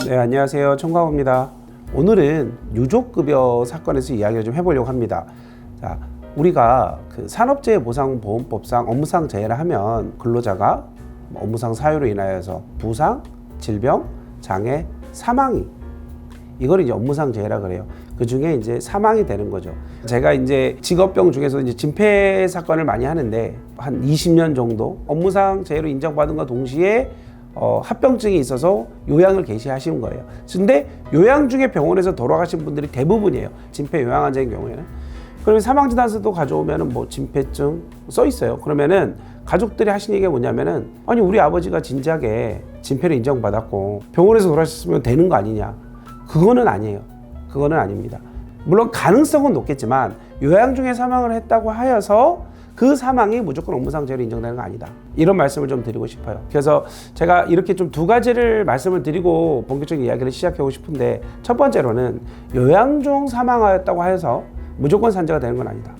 네, 안녕하세요. 청광호입니다. 오늘은 유족급여 사건에서 이야기를 좀 해보려고 합니다. 자, 우리가 그 산업재해보상보험법상 업무상 재해를 하면 근로자가 업무상 사유로 인하여서 부상, 질병, 장애, 사망이 이걸 이제 업무상 재해라 그래요. 그 중에 이제 사망이 되는 거죠. 제가 이제 직업병 중에서 이제 진폐 사건을 많이 하는데 한 20년 정도 업무상 재해로 인정받은 것 동시에 합병증이 있어서 요양을 개시하신 거예요. 근데 요양 중에 병원에서 돌아가신 분들이 대부분이에요. 진폐 요양 환자인 경우에는. 그러면 사망진단서도 가져오면은 뭐 진폐증 써 있어요. 그러면은 가족들이 하신 얘기가 뭐냐면은 아니 우리 아버지가 진작에 진폐를 인정받았고 병원에서 돌아가셨으면 되는 거 아니냐. 그거는 아니에요. 그거는 아닙니다. 물론 가능성은 높겠지만 요양 중에 사망을 했다고 하여서 그 사망이 무조건 업무상 재해로 인정되는 거 아니다. 이런 말씀을 좀 드리고 싶어요. 그래서 제가 이렇게 좀 두 가지를 말씀을 드리고 본격적인 이야기를 시작하고 싶은데, 첫 번째로는 요양 중 사망하였다고 해서 무조건 산재가 되는 건 아니다.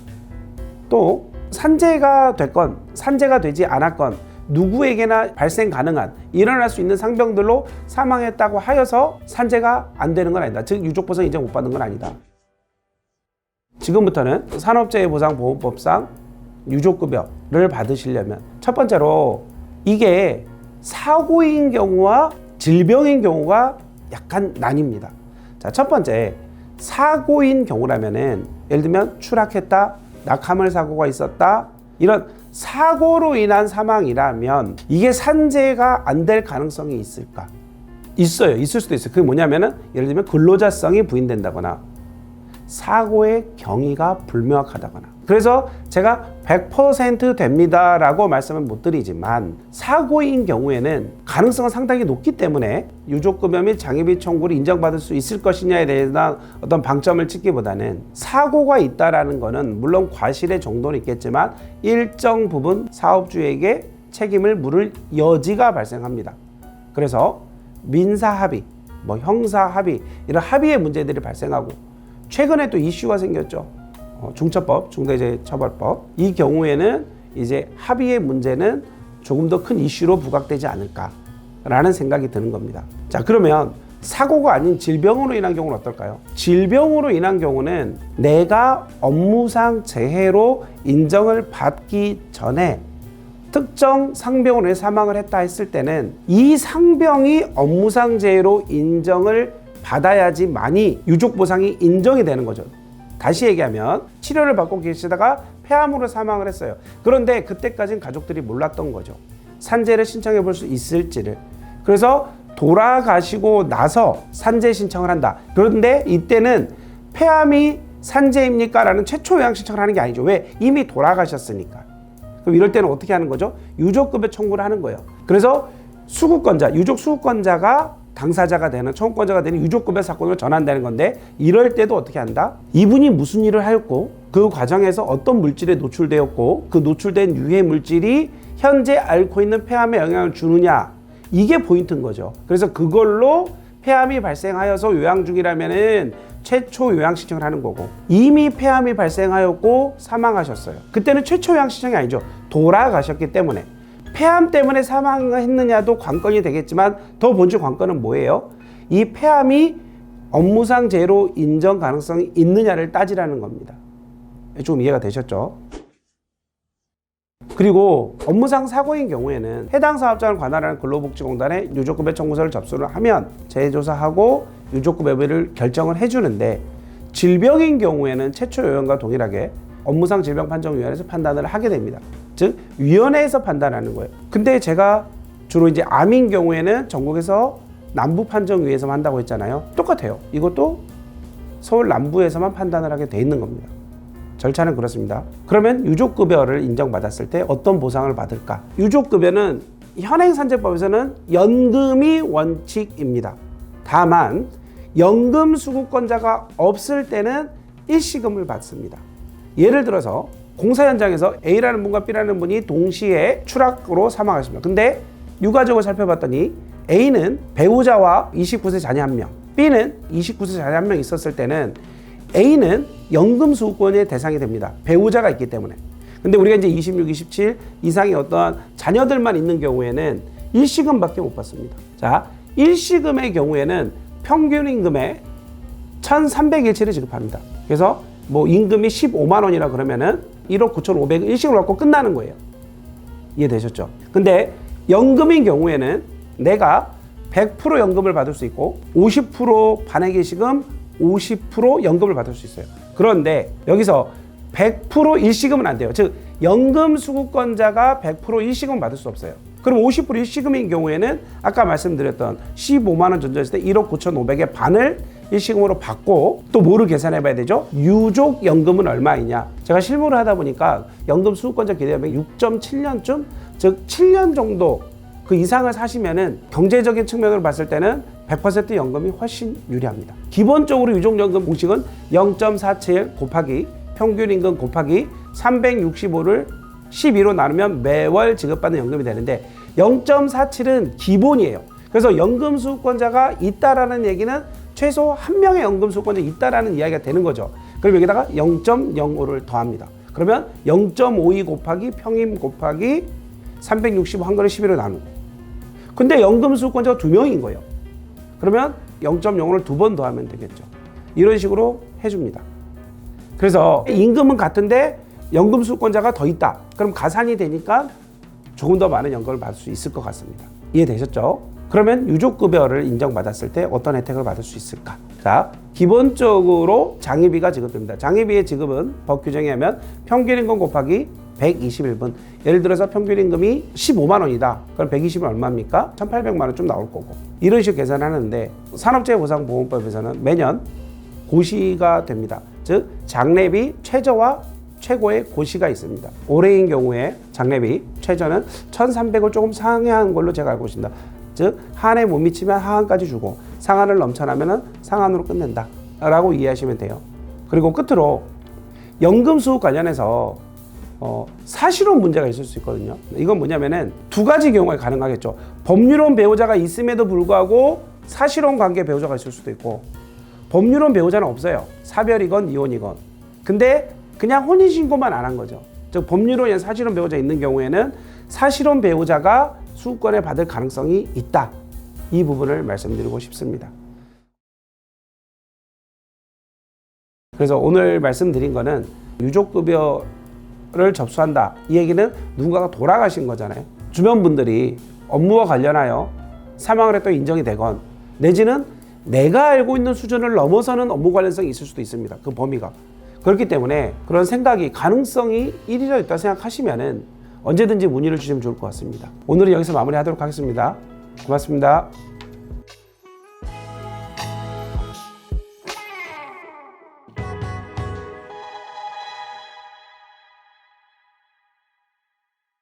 또 산재가 됐건 산재가 되지 않았건 누구에게나 발생 가능한 일어날 수 있는 상병들로 사망했다고 하여서 산재가 안 되는 건 아니다. 즉 유족보상 인정 못 받는 건 아니다. 지금부터는 산업재해보상보험법상 유족급여를 받으시려면 첫 번째로 이게 사고인 경우와 질병인 경우가 약간 나뉩니다. 자, 첫 번째 사고인 경우라면은 예를 들면 추락했다, 낙하물 사고가 있었다, 이런 사고로 인한 사망이라면 이게 산재가 안 될 가능성이 있을까? 있어요. 있을 수도 있어요. 그게 뭐냐면은 예를 들면 근로자성이 부인된다거나 사고의 경위가 불명확하다거나. 그래서 제가 100% 됩니다라고 말씀은 못 드리지만 사고인 경우에는 가능성은 상당히 높기 때문에 유족급여 및 장애비 청구를 인정받을 수 있을 것이냐에 대한 어떤 방점을 찍기보다는 사고가 있다라는 것은 물론 과실의 정도는 있겠지만 일정 부분 사업주에게 책임을 물을 여지가 발생합니다. 그래서 민사합의, 형사합의 이런 합의의 문제들이 발생하고 최근에 또 이슈가 생겼죠. 중처법, 중대재해처벌법. 이 경우에는 이제 합의의 문제는 조금 더 큰 이슈로 부각되지 않을까라는 생각이 드는 겁니다. 자, 그러면 사고가 아닌 질병으로 인한 경우는 어떨까요? 질병으로 인한 경우는 내가 업무상 재해로 인정을 받기 전에 특정 상병으로 사망을 했다 했을 때는 이 상병이 업무상 재해로 인정을 받아야지만이 유족보상이 인정이 되는 거죠. 다시 얘기하면 치료를 받고 계시다가 폐암으로 사망을 했어요. 그런데 그때까지는 가족들이 몰랐던 거죠. 산재를 신청해 볼 수 있을지를. 그래서 돌아가시고 나서 산재 신청을 한다. 그런데 이때는 폐암이 산재입니까? 라는 최초 요양 신청을 하는 게 아니죠. 왜? 이미 돌아가셨으니까. 그럼 이럴 때는 어떻게 하는 거죠? 유족급여 청구를 하는 거예요. 그래서 수급권자, 유족 수급권자가 당사자가 되는, 청구권자가 되는 유족급여 사건으로 전환되는 건데, 이럴 때도 어떻게 한다? 이분이 무슨 일을 하였고 그 과정에서 어떤 물질에 노출되었고 그 노출된 유해 물질이 현재 앓고 있는 폐암에 영향을 주느냐, 이게 포인트인 거죠. 그래서 그걸로 폐암이 발생하여서 요양 중이라면은 최초 요양 신청을 하는 거고, 이미 폐암이 발생하였고 사망하셨어요. 그때는 최초 요양 신청이 아니죠. 돌아가셨기 때문에. 폐암 때문에 사망했느냐도 관건이 되겠지만 더 본질 관건은 뭐예요? 이 폐암이 업무상 재해로 인정 가능성이 있느냐를 따지라는 겁니다. 좀 이해가 되셨죠? 그리고 업무상 사고인 경우에는 해당 사업장을 관할하는 근로복지공단에 유족급여 청구서를 접수를 하면 재조사하고 유족급여를 결정을 해주는데, 질병인 경우에는 최초 요양과 동일하게 업무상 질병판정위원회에서 판단을 하게 됩니다. 즉 위원회에서 판단하는 거예요. 근데 제가 주로 이제 암인 경우에는 전국에서 남부판정위에서만 한다고 했잖아요. 똑같아요. 이것도 서울 남부에서만 판단을 하게 돼 있는 겁니다. 절차는 그렇습니다. 그러면 유족급여를 인정받았을 때 어떤 보상을 받을까? 유족급여는 현행산재법에서는 연금이 원칙입니다. 다만 연금 수급권자가 없을 때는 일시금을 받습니다. 예를 들어서 공사 현장에서 A라는 분과 B라는 분이 동시에 추락으로 사망하십니다. 근데 유가족을 살펴봤더니 A는 배우자와 29세 자녀 1명, B는 29세 자녀 1명 있었을 때는 A는 연금 수급권의 대상이 됩니다. 배우자가 있기 때문에. 근데 우리가 이제 26, 27 이상의 어떠한 자녀들만 있는 경우에는 일시금밖에 못 받습니다. 자, 일시금의 경우에는 평균 임금의 1,300일치를 지급합니다. 그래서 뭐 임금이 15만 원이라 그러면은 1억 9,500원 일식을 받고 끝나는 거예요. 이해되셨죠? 근데 연금인 경우에는 내가 100% 연금을 받을 수 있고 50% 반액일시금, 50% 연금을 받을 수 있어요. 그런데 여기서 100% 일시금은 안 돼요. 즉 연금 수급권자가 100% 일시금을 받을 수 없어요. 그럼 50% 일시금인 경우에는 아까 말씀드렸던 15만 원 전제했을 때 1억 9,500의 반을 일시금으로 받고 또 뭐를 계산해 봐야 되죠? 유족 연금은 얼마이냐? 제가 실무를 하다 보니까 연금 수급권자 기대금액 6.7년쯤 즉 7년 정도 그 이상을 사시면은 경제적인 측면으로 봤을 때는 100% 연금이 훨씬 유리합니다. 기본적으로 유족연금 공식은 0.47 곱하기 평균임금 곱하기 365를 12로 나누면 매월 지급받는 연금이 되는데 0.47은 기본이에요. 그래서 연금 수급권자가 있다라는 얘기는 최소 한 명의 연금 수급권자가 있다라는 이야기가 되는 거죠. 그럼 여기다가 0.05를 더합니다. 그러면 0.52 곱하기 평임 곱하기 365 한 거를 12로 나누고 근데 연금 수급권자가 2명인 거예요. 그러면 0.05를 2번 더하면 되겠죠. 이런 식으로 해줍니다. 그래서 임금은 같은데 연금 수급권자가 더 있다. 그럼 가산이 되니까 조금 더 많은 연금을 받을 수 있을 것 같습니다. 이해되셨죠? 그러면 유족급여를 인정받았을 때 어떤 혜택을 받을 수 있을까? 자, 기본적으로 장의비가 지급됩니다. 장의비의 지급은 법 규정에 하면 평균임금 곱하기 121분. 예를 들어서 평균임금이 15만 원이다. 그럼 120은 얼마입니까? 1,800만 원 좀 나올 거고. 이런 식으로 계산하는데 산업재해보상보험법에서는 매년 고시가 됩니다. 즉 장례비 최저와 최고의 고시가 있습니다. 올해인 경우에 장례비 최저는 1,300을 조금 상회한 걸로 제가 알고 있습니다. 즉 한해 못 미치면 하한까지 주고 상한을 넘쳐나면 상한으로 끝낸다 라고 이해하시면 돼요. 그리고 끝으로 연금 수급 관련해서 사실혼 문제가 있을 수 있거든요. 이건 뭐냐면은 두 가지 경우가 가능하겠죠. 법률혼 배우자가 있음에도 불구하고 사실혼 관계 배우자가 있을 수도 있고 법률혼 배우자는 없어요. 사별이건 이혼이건. 근데 그냥 혼인신고만 안 한 거죠. 즉 법률혼이나 사실혼 배우자 있는 경우에는 사실혼 배우자가 수급권을 받을 가능성이 있다. 이 부분을 말씀드리고 싶습니다. 그래서 오늘 말씀드린 거는 유족급여를 접수한다. 이 얘기는 누군가가 돌아가신 거잖아요. 주변 분들이 업무와 관련하여 사망을 했던 인정이 되건 내지는 내가 알고 있는 수준을 넘어서는 업무 관련성이 있을 수도 있습니다. 그 범위가. 그렇기 때문에 그런 생각이 가능성이 1이라도 있다 생각하시면은 언제든지 문의를 주시면 좋을 것 같습니다. 오늘은 여기서 마무리하도록 하겠습니다. 고맙습니다.